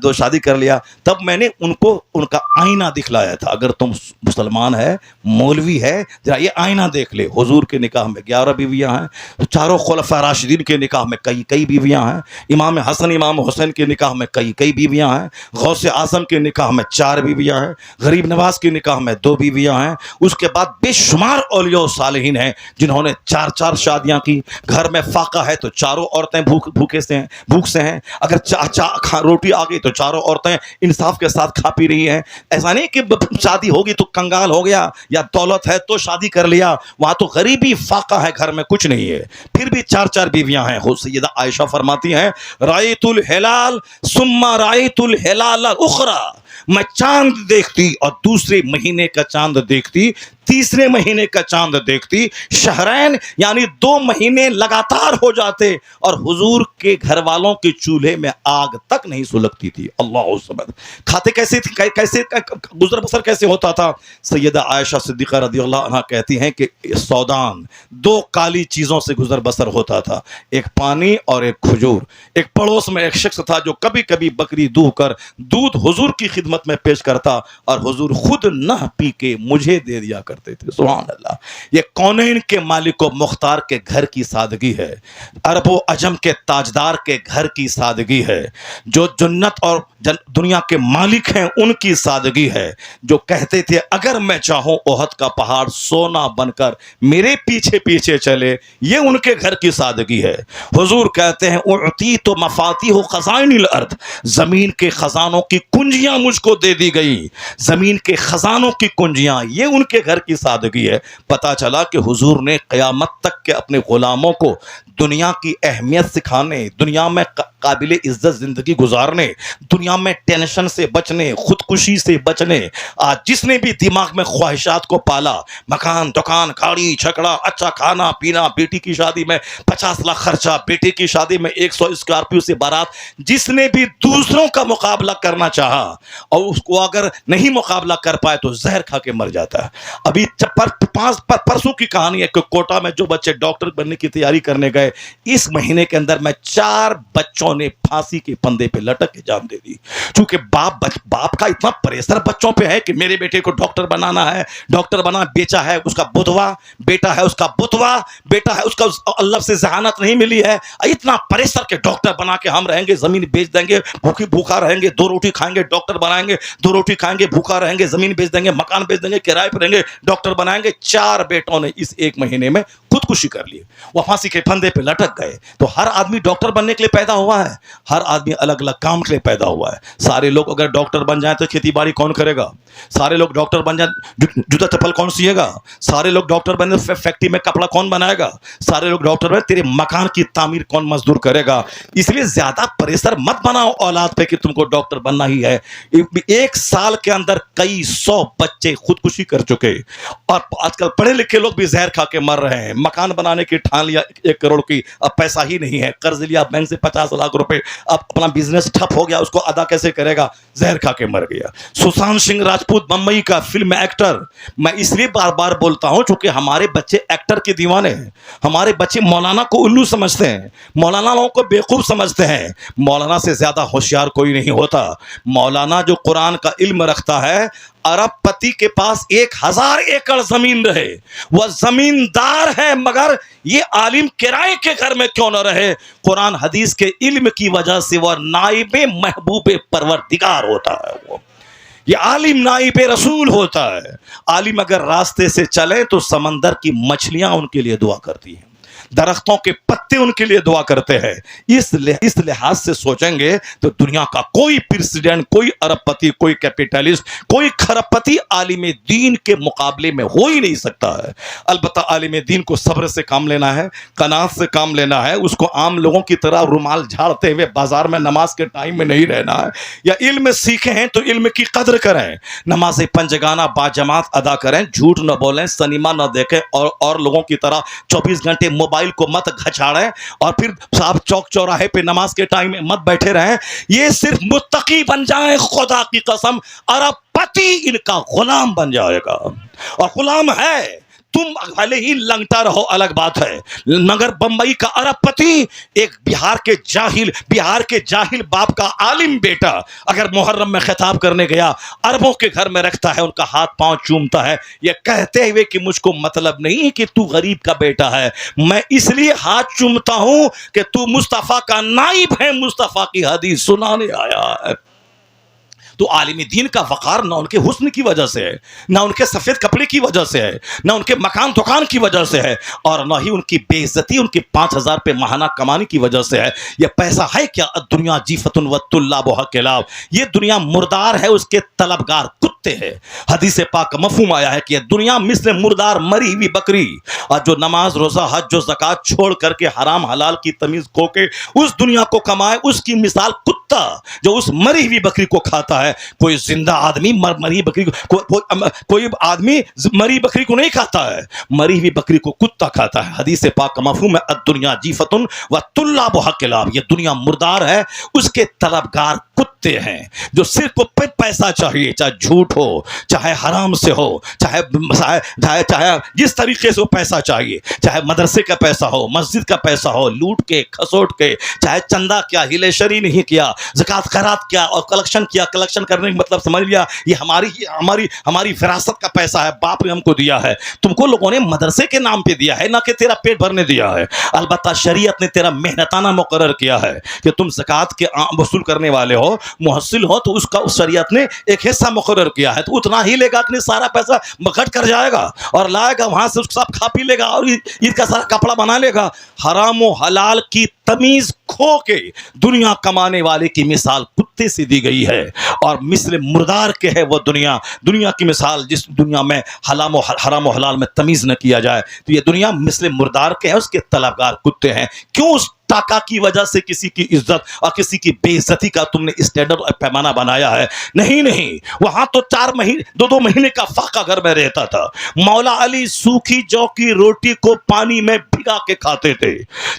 2 شادی کر لیا. تب میں نے ان کو ان کا آئینہ دکھلایا تھا. اگر تم مسلمان ہے مولوی ہے ذرا یہ آئینہ دیکھ لے. حضور کے نکاح میں 11 بیویاں ہیں, چاروں خلفاء راشدین کے نکاح میں کئی بیویاں ہیں, امام حسن امام حسین کے نکاح میں کئی بیویاں ہیں, غوث اعظم کے نکاح میں 4 بیویاں ہیں, غریب نواز کے نکاح میں 2 بیویاں ہیں. اس کے بعد بے شمار اولیاء و صالحین ہیں جنہوں نے 4 شادیاں کی. گھر میں فاقہ ہے تو 4 عورتیں بھوک سے ہیں. اگر روٹی آ گئی تو 4 عورتیں انصاف کے ساتھ کھا پی رہی ہیں. ایسا نہیں کہ شادی ہوگی تو کنگال ہو گیا یا دولت ہے تو شادی کر لیا. وہاں تو غریبی فاقہ ہے, گھر میں کچھ نہیں ہے, پھر بھی 4 بیویاں ہیں. سیدہ عائشہ فرماتی ہیں رأیت الہلال ثم رأیت الہلال اخرى, میں چاند دیکھتی اور دوسرے مہینے کا چاند دیکھتی, تیسرے مہینے کا چاند دیکھتی. شہرین یعنی 2 مہینے لگاتار ہو جاتے اور حضور کے گھر والوں کے چولہے میں آگ تک نہیں سلگتی تھی. اللہ اکبر. کھاتے کیسے تھے, کیسے گزر بسر کیسے ہوتا تھا؟ سیدہ عائشہ صدیقہ رضی اللہ عنہ کہتی ہیں کہ سودان 2 کالی چیزوں سے گزر بسر ہوتا تھا, ایک پانی اور ایک کھجور. ایک پڑوس میں ایک شخص تھا جو کبھی کبھی بکری دوہ کر دودھ حضور کی خدمت میں پیش کرتا اور حضور خود نہ پی کے مجھے دے دیا کرتے تھے. سبحان اللہ. یہ کونین کے مالک و مختار کے گھر کی سادگی ہے, عرب و عجم کے تاجدار کے گھر کی سادگی ہے, جو جنت اور دنیا کے مالک ہیں ان کی سادگی ہے, جو کہتے تھے اگر میں چاہوں احد کا پہاڑ سونا بن کر میرے پیچھے پیچھے چلے. یہ ان کے گھر کی سادگی ہے. حضور کہتے ہیں اعطیت مفاتیح خزائن الارض, زمین کے خزانوں کی کنجیاں مجھ کو دے دی گئی, زمین کے خزانوں کی کنجیاں. یہ ان کے گھر کی سادگی ہے. پتا چلا کہ حضور نے قیامت تک کے اپنے غلاموں کو دنیا کی اہمیت سکھانے, دنیا میں قابل عزت زندگی گزارنے, دنیا میں ٹینشن سے بچنے, خودکشی سے بچنے. آج جس نے بھی دماغ میں خواہشات کو پالا, مکان دکان گاڑی چھکڑا, اچھا کھانا پینا, بیٹی کی شادی میں 50 لاکھ خرچہ, بیٹے کی شادی میں 100 اسکارپیو سے بارات, جس نے بھی دوسروں کا مقابلہ کرنا چاہا اور اس کو اگر نہیں مقابلہ کر پائے تو زہر کھا کے مر جاتا ہے. ابھی پرسوں کی کہانی ہے کہ کوٹا میں جو بچے ڈاکٹر بننے کی تیاری کرنے گئے, اس مہینے کے اندر میں 4 بچوں نے پھانسی کے پندے پہ لٹک کے جان دے دی. چونکہ باپ کا اتنا پریشر بچوں پہ ہے کہ میرے بیٹے کو ڈاکٹر بنانا ہے, ڈاکٹر بنا, بیچا ہے اس کا بدوا, بیٹا ہے اس کا بتوا, بیٹا ہے اس کا اللہ سے ذہانت نہیں ملی ہے. اتنا پریشر کے ڈاکٹر بنا کے ہم رہیں گے, زمین بیچ دیں گے, بھوکا رہیں گے, 2 روٹی کھائیں گے ڈاکٹر بنائیں گے, 2 روٹی کھائیں گے بھوکا رہیں گے, زمین بیچ دیں گے, مکان بیچ دیں گے, کرائے پہ رہیں گے, ڈاکٹر بنائیں گے. 4 بیٹوں نے اس 1 مہینے میں خودکشی کر لی, وہ پھانسی کے پھندے پہ لٹک گئے. تو ہر آدمی ڈاکٹر بننے کے لیے پیدا ہوا ہے, ہر آدمی الگ الگ کام کے لیے پیدا ہوا ہے. سارے لوگ اگر ڈاکٹر بن جائیں تو کھیتی باڑی کون کرے گا؟ سارے لوگ ڈاکٹر بن جائیں جوتا چپل کون سیے گا؟ سارے لوگ ڈاکٹر بن جائیں فیکٹری میں کپڑا کون بنائے گا؟ سارے لوگ ڈاکٹر بن تیرے مکان کی تعمیر کون مزدور کرے گا؟ اس لیے زیادہ پریشر مت بناؤ اولاد پہ کہ تم کو ڈاکٹر بننا ہی ہے. 1 سال کے اندر کئی 100 بچے خودکشی کر چکے, اور آج کل پڑھے لکھے لوگ بھی زہر کھا کے مر رہے ہیں. مکان بنانے کی ٹھان لیا 1 کروڑ کی، اب پیسہ ہی نہیں ہے، قرض لیا بینک سے 50 لاکھ روپے، اب اپنا بزنس ٹھپ ہو گیا، اس کو ادا کیسے کرے گا؟ زہر کھا کے مر گیا۔ سشانت سنگھ راجپوت بمبئی کا فلم ایکٹر، میں اس لیے بار بار بولتا ہوں چونکہ ہمارے بچے ایکٹر کے دیوانے ہیں، ہمارے بچے مولانا کو الو سمجھتے ہیں، مولانا لوگوں کو بیوقوف سمجھتے ہیں۔ مولانا سے زیادہ ہوشیار کوئی نہیں ہوتا۔ مولانا جو قرآن کا علم رکھتا ہے، ارب پتی کے پاس 1000 ایکڑ زمین رہے، وہ زمیندار ہے، مگر یہ عالم کرائے کے گھر میں کیوں نہ رہے، قرآن حدیث کے علم کی وجہ سے وہ نائب محبوب پروردگار ہوتا ہے۔ وہ یہ عالم نائب رسول ہوتا ہے۔ عالم اگر راستے سے چلے تو سمندر کی مچھلیاں ان کے لیے دعا کرتی ہیں، درختوں کے پتے ان کے لیے دعا کرتے ہیں۔ اس لحاظ سے سوچیں گے تو دنیا کا کوئی پریزیڈنٹ، کوئی ارب پتی، کوئی کیپیٹلسٹ، کوئی کھرب پتی عالم دین کے مقابلے میں ہو ہی نہیں سکتا ہے۔ البتہ عالم دین کو صبر سے کام لینا ہے، قناعت سے کام لینا ہے، اس کو عام لوگوں کی طرح رومال جھاڑتے ہوئے بازار میں نماز کے ٹائم میں نہیں رہنا ہے۔ یا علم سیکھے ہیں تو علم کی قدر کریں، نماز پنجگانہ باجماعت ادا کریں، جھوٹ نہ بولیں، سنیما نہ دیکھیں، اور لوگوں کی طرح 24 گھنٹے موبائل کو مت گھچاڑیں، اور پھر صاحب چوک چوراہے پہ نماز کے ٹائم میں مت بیٹھے رہیں۔ یہ صرف متقی بن جائیں، خدا کی قسم ارب پتی ان کا غلام بن جائے گا۔ اور غلام ہے، تم بھلے ہی لنگٹا رہو الگ بات ہے، مگر بمبئی کا ارب پتی ایک بہار کے جاہل باپ کا عالم بیٹا اگر محرم میں خطاب کرنے گیا، اربوں کے گھر میں رکھتا ہے، ان کا ہاتھ پاؤں چومتا ہے، یہ کہتے ہوئے کہ مجھ کو مطلب نہیں کہ تو غریب کا بیٹا ہے، میں اس لیے ہاتھ چومتا ہوں کہ تو مصطفیٰ کا نائب ہے، مصطفیٰ کی حدیث سنانے آیا ہے۔ تو عالم دین کا وقار نہ ان کے حسن کی وجہ سے ہے، نہ ان کے سفید کپڑے کی وجہ سے ہے، نہ ان کے مکان دکان کی وجہ سے ہے، اور نہ ہی ان کی بے عزتی ان کے 5000 پہ ماہانہ کمانے کی وجہ سے ہے۔ یہ پیسہ ہے کیا؟ دنیا جیفت و طلاب حق لاب، یہ دنیا مردار ہے، اس کے طلبگار کتے ہیں۔ حدیث پاک کا مفہوم آیا ہے کہ دنیا مثل مردار مری ہوئی بکری، اور جو نماز روزہ حج و زکات چھوڑ کر کے حرام حلال کی تمیز کھو کے اس دنیا کو کمائے، اس کی مثال کتا جو اس مری ہوئی بکری کو کھاتا ہے۔ کوئی زندہ آدمی مری بکری کوئی آدمی مری بکری کو نہیں کھاتا ہے، مری ہوئی بکری کو کتا کھاتا ہے۔ حدیث پاک کا مفہوم ہے الدنیا جیفت و طلاب حق لاب، یہ دنیا مردار ہے، اس کے طلبگار کتے ہیں جو صرف پیسہ چاہیے، چاہے جھوٹ ہو، چاہے حرام سے ہو، چاہے جس طریقے سے وہ پیسہ چاہیے، چاہے مدرسے کا پیسہ ہو، مسجد کا پیسہ ہو، لوٹ کے کھسوٹ کے، چاہے چندہ کیا، ہلے شری نہیں کیا، زکات خیرات کیا اور کلیکشن کیا۔ کلیکشن کرنے کا مطلب سمجھ لیا یہ ہماری وراثت کا پیسہ ہے، باپ نے ہم کو دیا ہے، تم کو لوگوں نے مدرسے کے نام پہ دیا ہے، نہ کہ تیرا پیٹ بھرنے دیا ہے۔ البتہ شریعت نے تیرا محنتانہ مقرر کیا ہے کہ تم زکات کے وصول کرنے والے ہو، محصل ہو، تو اس کا شریعت نے ایک حصہ مقرر کیا ہے، تو اتنا ہی لے گا کہ سارا پیسہ بکٹ کر جائے گا اور لائے گا وہاں سے، اس کو سب کھا پی لے گا اور عید کا سارا کپڑا بنا لے گا۔ حرام و حلال کی تمیز کھو کے دنیا کمانے والے کی مثال کتے سے دی گئی ہے، اور مثل مردار کے ہے وہ دنیا کی مثال جس دنیا میں حرام و حلال میں تمیز نہ کیا جائے، تو یہ دنیا مثل مردار کے ہے، اس کے طلبگار کتے ہیں۔ کیوں اس ٹاکا کی وجہ سے کسی کی عزت اور کسی کی بے عزتی کا تم نے اسٹینڈرڈ اور پیمانہ بنایا ہے؟ نہیں، وہاں تو 2 مہینے کا فاقہ گھر میں رہتا تھا۔ مولا علی سوکھی جو کی روٹی کو پانی میں بھگا کے کھاتے تھے۔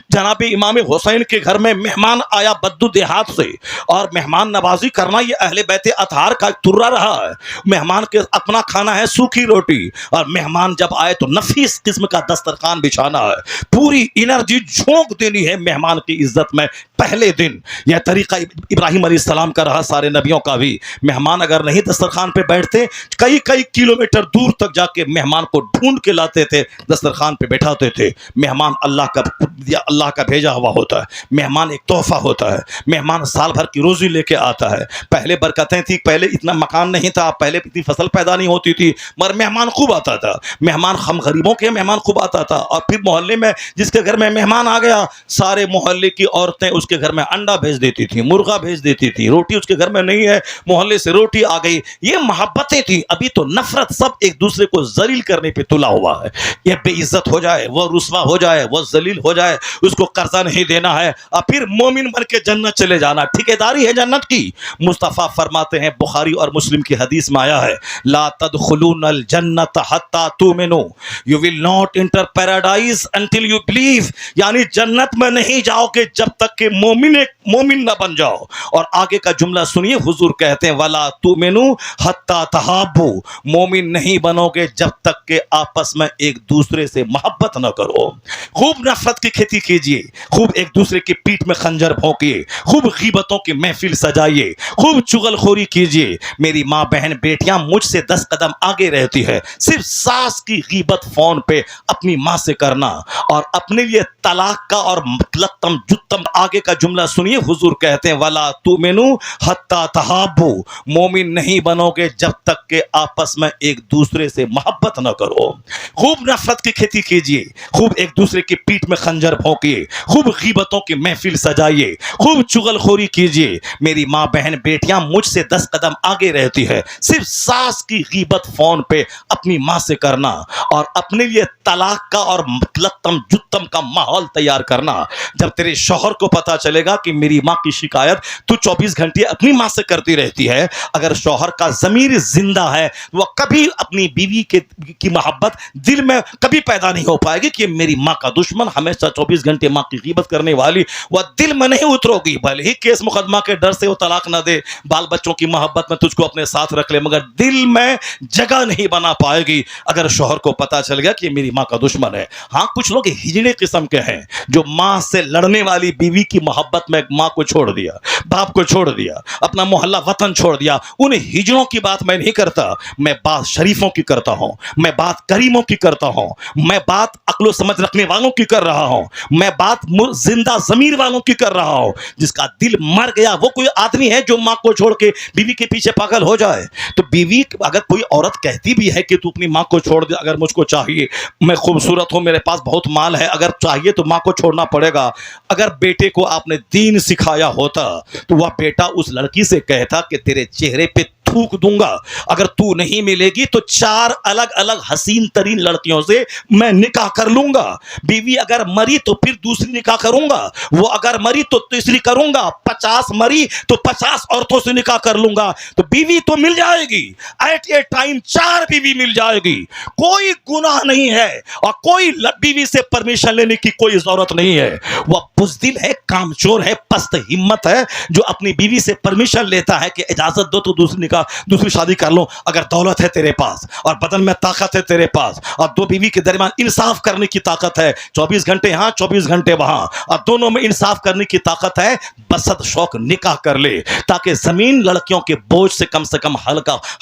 جناب امام حسین کے گھر میں مہمان آیا بدو دیہات سے، اور مہمان نوازی کرنا یہ اہل بیت اطہار کا ایک طریقہ رہا ہے۔ مہمان کے اپنا کھانا ہے سوکھی روٹی، اور مہمان جب آئے تو نفیس قسم کا دسترخوان بچھانا ہے، پوری انرجی جھونک دینی ہے مہمان کی عزت میں پہلے دن۔ یہ طریقہ ابراہیم علیہ السلام کا رہا، سارے نبیوں کا بھی۔ مہمان اگر نہیں دسترخوان پہ بیٹھتے، کئی کلومیٹر دور تک جا کے مہمان کو ڈھونڈ کے لاتے تھے، دسترخوان پہ بیٹھاتے تھے۔ مہمان اللہ کا بھیجا ہوا ہوتا ہے، مہمان ایک تحفہ ہوتا ہے، مہمان سال بھر کی روزی لے کے آتا ہے۔ پہلے برکتیں تھی، پہلے اتنا مکان نہیں تھا، پہلے اتنی فصل پیدا نہیں ہوتی تھی، مگر مہمان خوب آتا تھا۔ مہمان ہم غریبوں کے مہمان خوب آتا تھا، اور پھر محلے میں جس کے گھر میں مہمان آ گیا، سارے محلے کی عورتیں اس اس کے گھر میں انڈا بھیج دیتی تھی, مرغا بھیج دیتی تھی, روٹی اس کے گھر میں نہیں ہے, محلے سے روٹی آ گئی. یہ محبتیں تھیں. ابھی تو نفرت, سب ایک دوسرے کو ذلیل کرنے پہ تلا ہوا ہے. یہ بے عزت ہو جائے, وہ رسوا ہو جائے, وہ ذلیل ہو جائے, اس کو قرضہ نہیں دینا ہے, اور پھر مومن بن کے جنت چلے جانا. ٹھیکیداری ہے جنت کی. مصطفیٰ فرماتے ہیں, بخاری اور مسلم کی حدیث میں آیا ہے, لا تدخلون الجنت حتی تؤمنوا, you will not enter paradise until you believe. یعنی جنت میں نہیں جاؤ گے جب تک کہ مومن نہ بن جاؤ. اور آگے کا جملہ سنیے, حضور کہتے ہیں ولا تؤمنوا حتی تحابوا, مومن نہیں بنو گے جب تک کہ آپس میں ایک دوسرے سے محبت نہ کرو. خوب نفرت کی کھیتی کیجئے, خوب ایک دوسرے کی پیٹھ میں خنجر بھونکیے, خوب غیبتوں کی محفل سجائیے, خوب چغل خوری کیجئے. میری ماں بہن بیٹیاں مجھ سے 10 قدم آگے رہتی ہے. صرف ساس کی غیبت فون پہ اپنی ماں سے کرنا, اور اپنے لیے طلاق کا اور لتم جتم. آگے کا جملہ سنیے, حضور کہتے ہیں ولا تؤمنوا حتی تحابوا, مومن نہیں بنو گے جب تک کہ آپس میں ایک دوسرے سے محبت نہ کرو. خوب نفرت کی کھیتی کیجئے, خوب ایک دوسرے کی پیٹھ میں خنجر بھونکیے, خوب غیبتوں کی محفل سجائیے, خوب چغل خوری کیجئے. میری ماں بہن بیٹیاں مجھ سے 10 قدم آگے رہتی ہے. صرف ساس کی غیبت فون پہ اپنی ماں سے کرنا, اور اپنے لیے طلاق کا اور لتم جتم کا ماحول تیار کرنا. جب تیرے شوہر کو پتا چلے گا کہ میری ماں کی شکایت تو 24 گھنٹے اپنی ماں سے کرتی رہتی ہے, اگر شوہر کا ضمیر زندہ ہے وہ کبھی اپنی بیوی کی محبت دل میں کبھی پیدا نہیں ہو پائے گی کہ میری ماں کا دشمن ہمیشہ 24 گھنٹے ماں کی غیبت کرنے والی, وہ دل میں نہیں اترو گی. بھلے ہی کیس مقدمہ کے ڈر سے وہ طلاق نہ دے, بال بچوں کی محبت میں تجھ کو اپنے ساتھ رکھ لے, مگر دل میں جگہ نہیں بنا پائے گی اگر شوہر کو پتا چل گیا کہ میری ماں کا دشمن ہے. ہاں کچھ لوگ ہجڑے قسم کے ہیں جو ماں سے لڑنے والی بیوی کی محبت میں ماں کو چھوڑ دیا, باپ کو چھوڑ دیا, اپنا محلہ وطن چھوڑ دیا. ان ہجڑوں کی بات میں نہیں کرتا, میں بات شریفوں کی کرتا ہوں, میں بات کریموں کی کرتا ہوں, میں بات عقل و سمجھ رکھنے والوں کی کر رہا ہوں, میں بات زندہ ضمیر والوں کی کر رہا ہوں. جس کا دل مر گیا وہ کوئی آدمی ہے جو ماں کو چھوڑ کے بیوی کے پیچھے پاگل ہو جائے. تو بیوی اگر کوئی عورت کہتی بھی ہے کہ تو اپنی ماں کو چھوڑ دے, اگر مجھ کو چاہیے, میں خوبصورت ہوں, میرے پاس بہت مال ہے, اگر چاہیے تو ماں کو چھوڑنا پڑے گا. اگر بیٹے کو آپ نے دین سکھایا ہوتا تو وہ بیٹا اس لڑکی سے کہتا کہ تیرے چہرے پہ تھوک دوں گا, اگر تو نہیں ملے گی تو 4 الگ الگ حسین ترین لڑکیوں سے میں نکاح کر لوں گا. بیوی اگر مری تو پھر دوسری نکاح کروں گا, وہ اگر مری تو تیسری کروں گا, 50 مری تو 50 عورتوں سے نکاح کر لوں گا. تو بیوی تو مل جائے گی, ایٹ اے ٹائم 4 بیوی مل جائے گی. کوئی گناہ نہیں ہے, اور کوئی بیوی سے پرمیشن لینے کی کوئی ضرورت نہیں ہے. وہ بزدل ہے, کامچور ہے, پست ہمت ہے, جو اپنی بیوی سے پرمیشن لیتا ہے کہ اجازت دو تو دوسری شادی کر لو. اگر دولت ہے تیرے پاس اور بدن میں طاقت ہے تیرے پاس, اور 2 بیوی کے درمیان انصاف کرنے کی طاقت ہے, 24 گھنٹے یہاں 24 گھنٹے وہاں, اور دونوں میں انصاف کرنے کی طاقت ہے, بسط شوق نکاح کر لے, تاکہ زمین لڑکیوں کے بوجھ سے کم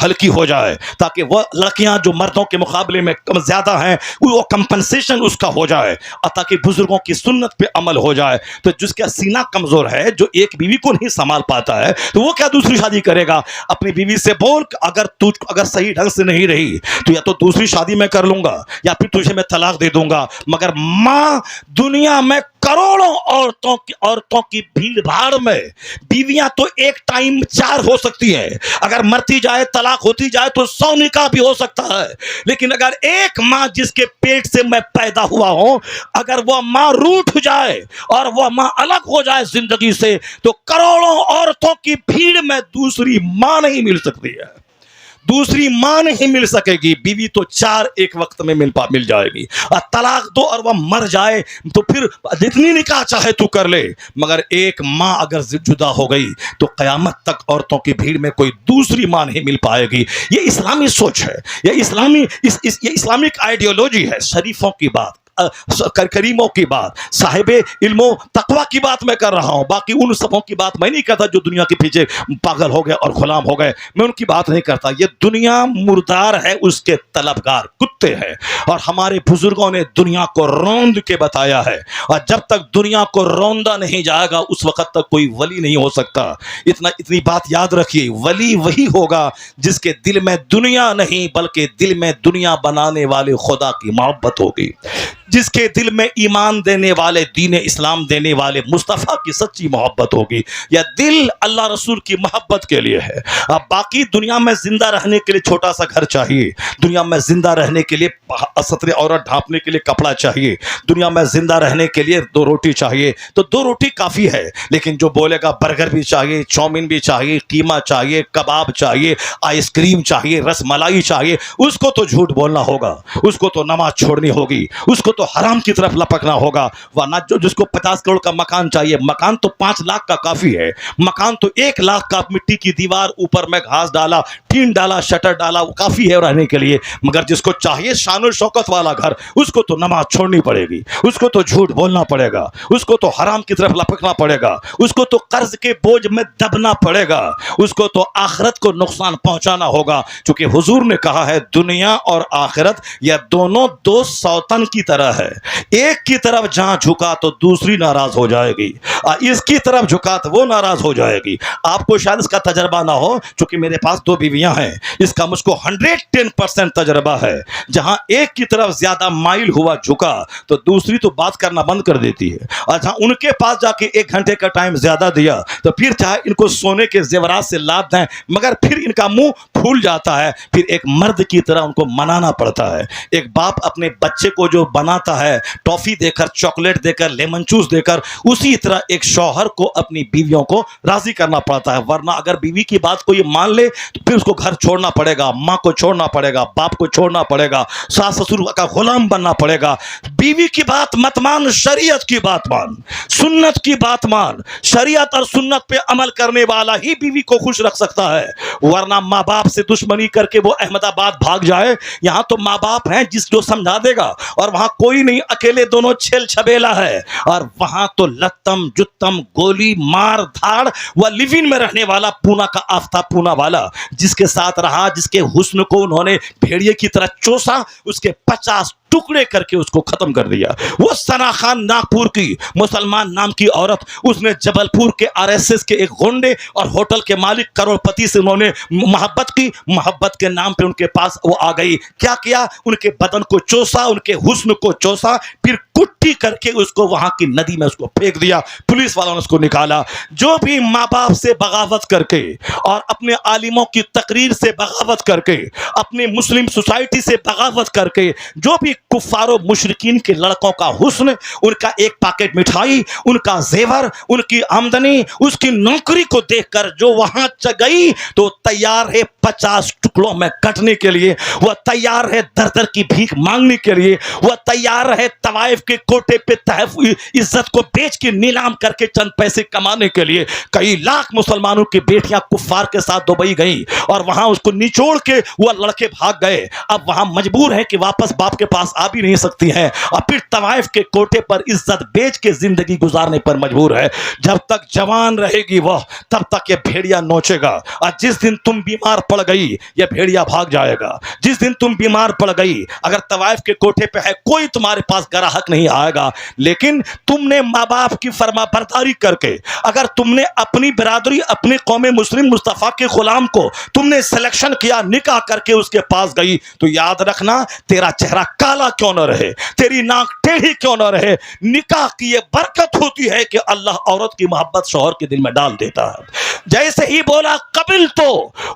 ہلکی ہو جائے, تاکہ وہ لڑکیاں جو مردوں کے مقابلے میں کم زیادہ ہیں وہ کمپنسیشن اس کا ہو جائے, اور تاکہ بزرگوں کی سنت پہ عمل ہو جائے. تو جس کا سینہ کمزور ہے, جو ایک بیوی کو نہیں سنبھال پاتا ہے, تو وہ کیا دوسری شادی کرے گا؟ اپنی بیوی سے بول, اگر صحیح ڈھنگ سے نہیں رہی تو یا تو دوسری شادی میں کر لوں گا یا پھر تجھے میں طلاق دے دوں گا. مگر ماں, دنیا میں کروڑوں عورتوں کی بھیڑ بھاڑ میں بیویاں تو ایک ٹائم 4 ہو سکتی ہیں, اگر مرتی جائے طلاق ہوتی جائے تو 100 نکاح بھی ہو سکتا ہے. لیکن اگر ایک ماں جس کے پیٹ سے میں پیدا ہوا ہوں, اگر وہ ماں روٹھ جائے اور وہ ماں الگ ہو جائے زندگی سے, تو کروڑوں عورتوں کی بھیڑ میں دوسری ماں نہیں مل سکتی ہے, دوسری ماں نہیں مل سکے گی. بیوی تو 4 ایک وقت میں مل جائے گی, اور طلاق دو اور وہ مر جائے تو پھر جتنی نکاح چاہے تو کر لے, مگر ایک ماں اگر جدا ہو گئی تو قیامت تک عورتوں کی بھیڑ میں کوئی دوسری ماں نہیں مل پائے گی. یہ اسلامی سوچ ہے, یہ اسلامک آئیڈیالوجی ہے. شریفوں کی بات, کریموں کی بات, صاحب علم و تقوی کی بات میں کر رہا ہوں. باقی ان سبوں کی بات میں نہیں کرتا جو دنیا کے پیچھے پاگل ہو گئے اور غلام ہو گئے, میں ان کی بات نہیں کرتا. یہ دنیا مردار ہے, اس کے طلبگار کتے ہیں, اور ہمارے بزرگوں نے دنیا کو روند کے بتایا ہے, اور جب تک دنیا کو روندا نہیں جائے گا اس وقت تک کوئی ولی نہیں ہو سکتا. اتنی بات یاد رکھیے, ولی وہی ہوگا جس کے دل میں دنیا نہیں بلکہ دل میں دنیا بنانے والے خدا کی محبت ہوگی. جس کے دل میں ایمان دینے والے، دین اسلام دینے والے مصطفیٰ کی سچی محبت ہوگی، یا دل اللہ رسول کی محبت کے لیے ہے۔ اب باقی دنیا میں زندہ رہنے کے لیے چھوٹا سا گھر چاہیے، دنیا میں زندہ رہنے کے لیے ستر عورت ڈھانپنے کے لیے کپڑا چاہیے، دنیا میں زندہ رہنے کے لیے 2 روٹی چاہیے، تو 2 روٹی کافی ہے۔ لیکن جو بولے گا برگر بھی چاہیے، چاؤمین بھی چاہیے، قیمہ چاہیے، کباب چاہیے، آئس کریم چاہیے، رس ملائی چاہیے، اس کو تو جھوٹ بولنا ہوگا، اس کو تو نماز چھوڑنی ہوگی، اس کو تو حرام کی طرف لپکنا ہوگا۔ ورنہ جس کو 50 کروڑ کا مکان چاہیے، مکان تو 5 لاکھ کا کافی ہے، مکان تو 1 لاکھ کا، مٹی کی دیوار، اوپر میں گھاس ڈالا، ٹین ڈالا، شٹر ڈالا، وہ کافی ہے رہنے کے لیے۔ مگر جس کو چاہیے شان و شوکت والا گھر، اس کو تو نماز چھوڑنی پڑے گی، اس کو تو جھوٹ بولنا پڑے گا، اس کو تو حرام کی طرف لپکنا پڑے گا، اس کو تو قرض کے بوجھ میں دبنا پڑے گا، اس کو تو آخرت کو نقصان پہنچانا ہوگا۔ چونکہ حضور نے کہا ہے دنیا اور آخرت یہ دونوں 2 سوتن کی طرح ہے، ایک کی طرف جہاں جھکا تو دوسری ناراض ہو جائے گی، اس کی طرف جھکا تو وہ ناراض ہو جائے گی۔ آپ کو شاید اس کا تجربہ نہ ہو، چونکہ میرے پاس 2 بیویاں ہیں، اس کا مجھ کو 110% تجربہ ہے۔ جہاں ایک کی طرف زیادہ مائل ہوا جھکا تو دوسری تو بات کرنا بند کر دیتی ہے، اور جہاں ان کے پاس جا کے 1 گھنٹے کا ٹائم زیادہ دیا تو پھر چاہے ان کو سونے کے زیورات سے لاد دیں مگر پھر ان کا منہ پھول جاتا ہے، پھر ایک مرد کی طرح ان کو منانا پڑتا ہے۔ ایک باپ اپنے بچے کو جو بناتا ہے ٹافی دے کر، چاکلیٹ دے کر، لیمن جوس دے کر، اسی طرح ایک شوہر کو اپنی بیویوں کو راضی کرنا پڑتا ہے۔ ورنہ اگر بیوی کی بات کو یہ مان لے تو پھر اس کو گھر چھوڑنا پڑے گا، ماں کو چھوڑنا پڑے گا، باپ کو چھوڑنا پڑے گا، ساس سسر کا غلام بننا پڑے گا۔ بیوی کی بات مت مان، شریعت کی بات مان، سنت کی بات مان۔ شریعت اور سنت پہ عمل کرنے والا ہی بیوی کو خوش رکھ سکتا ہے، ورنہ ماں باپ سے دشمنی کر کے وہ احمد آباد بھاگ جائے، یہاں تو ماں باپ ہیں جس جو سمجھا دے گا، اور وہاں کوئی نہیں، اکیلے دونوں چھیل چھبیلا ہے، اور وہاں تو لتم جتم گولی مار دھاڑ، وہ لیون میں رہنے والا پونا کا آفتاب پونا والا جس کے ساتھ رہا، جس کے حسن کو انہوں نے بھیڑیے کی طرح چوسا، اس کے 50 ٹکڑے کر کے اس کو ختم کر دیا۔ وہ ثنا خان ناگپور کی مسلمان نام کی عورت، اس نے جبل پور کے RSS کے ایک غنڈے اور ہوٹل کے مالک کروڑ پتی سے انہوں نے محبت کی، محبت کے نام پہ ان کے پاس وہ آ گئی، کیا کیا؟ ان کے بدن کو چوسا، ان کے حسن کو چوسا، پھر کٹی کر کے اس کو وہاں کی ندی میں اس کو پھینک دیا، پولیس والوں نے اس کو نکالا۔ جو بھی ماں باپ سے بغاوت کر کے اور اپنے عالموں کی تقریر سے بغاوت کر کے، اپنی مسلم سوسائٹی سے بغاوت کر کے، جو بھی کفار و مشرکین کے لڑکوں کا حسن، ان کا ایک پاکٹ مٹھائی، ان کا زیور، ان کی آمدنی، اس کی نوکری کو دیکھ کر جو وہاں گئی تو تیار ہے 50 ٹکڑوں میں کٹنے کے لیے، وہ تیار ہے در در کی بھیک مانگنے کے لیے، وہ تیار ہے طوائف کے کوٹے پہ عزت کو بیچ کے نیلام کر کے چند پیسے کمانے کے لیے۔ کئی لاکھ مسلمانوں کی بیٹیاں کفار کے ساتھ دبئی گئیں اور وہاں اس کو نچوڑ کے وہ لڑکے بھاگ گئے، اب وہاں مجبور ہے کہ واپس باپ کے پاس آ بھی نہیں سکتی ہیں، اور پھر طوائف کے کوٹے پر عزت بیچ کے زندگی گزارنے پر مجبور ہے۔ جب تک جوان رہے گی وہ، تب تک یہ بھیڑیا نوچے گا، اور جس دن تم بیمار پڑ گئی یہ بھیڑیا بھاگ جائے گا۔ جس دن تم بیمار پڑ گئی، اگر طوائف کے کوٹے پہ ہے کوئی تمہارے پاس گراہک نہیں آئے گا، لیکن تم نے ماں باپ کی فرما برداری کر کے، اگر تم نے اپنی برادری، اپنی قوم مسلم مصطفیٰ کے غلام کو تم نے سلیکشن کیا، نکاح کر کے اس کے پاس گئی، تو یاد رکھنا تیرا چہرہ کالا کیوں نہ رہے، تیری ناک ٹیڑھی کیوں نہ رہے، نکاح کی یہ برکت ہوتی ہے کہ اللہ عورت کی محبت شوہر کے دل میں ڈال دیتا ہے۔ جیسے ہی بولا قبل تو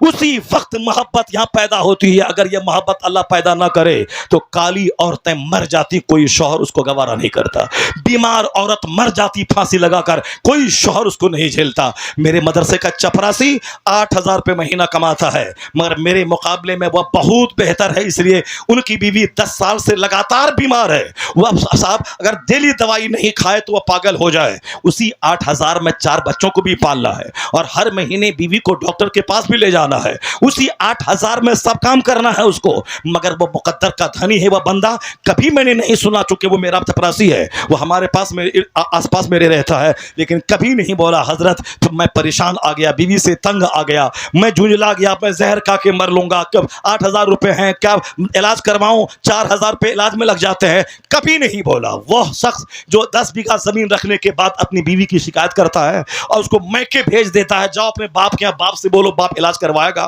اسی وقت محبت یہاں پیدا ہوتی ہے۔ اگر یہ محبت اللہ پیدا نہ کرے تو کالی عورتیں مر جاتی، کوئی شوہر اس کو گوارا نہیں کرتا، بیمار عورت مر جاتی پھانسی لگا کر، کوئی شوہر اس کو نہیں جھیلتا۔ میرے مدرسے کا چپراسی 8,000 روپے مہینہ کماتا ہے، مگر میرے مقابلے میں وہ بہت بہتر ہے، اس لیے ان کی بیوی 10 سال سے لگاتار بیمار ہے، وہ صاحب اگر ڈیلی دوائی نہیں کھائے تو وہ پاگل ہو جائے۔ اسی 8,000 میں 4 بچوں کو بھی پالنا ہے اور ہر مہینے بیوی کو ڈاکٹر کے پاس بھی لے جانا ہے، اسی 8,000 میں سب کام کرنا ہے اس کو، مگر وہ مقدر کا دھنی ہے وہ بندہ۔ کبھی میں نے نہیں سنا، چونکہ وہ میرا چپراسی ہے، وہ ہمارے پاس آس پاس میرے رہتا ہے، لیکن کبھی نہیں بولا حضرت میں پریشان آ گیا، بیوی سے تنگ آ گیا، میں جھنجلا گیا، میں زہر کھا کے مر لوں گا، کب 8,000 روپے ہیں، کیا علاج کرواؤں، 4,000 روپے علاج میں لگ جاتے ہیں، کبھی نہیں بولا۔ وہ شخص جو 10 بیگھہ زمین رکھنے کے بعد اپنی بیوی کی شکایت کرتا ہے اور اس کو میکے بھیج دیتا ہے، جاؤ اپنے باپ کے یہاں، باپ سے بولو، باپ علاج کروائے گا۔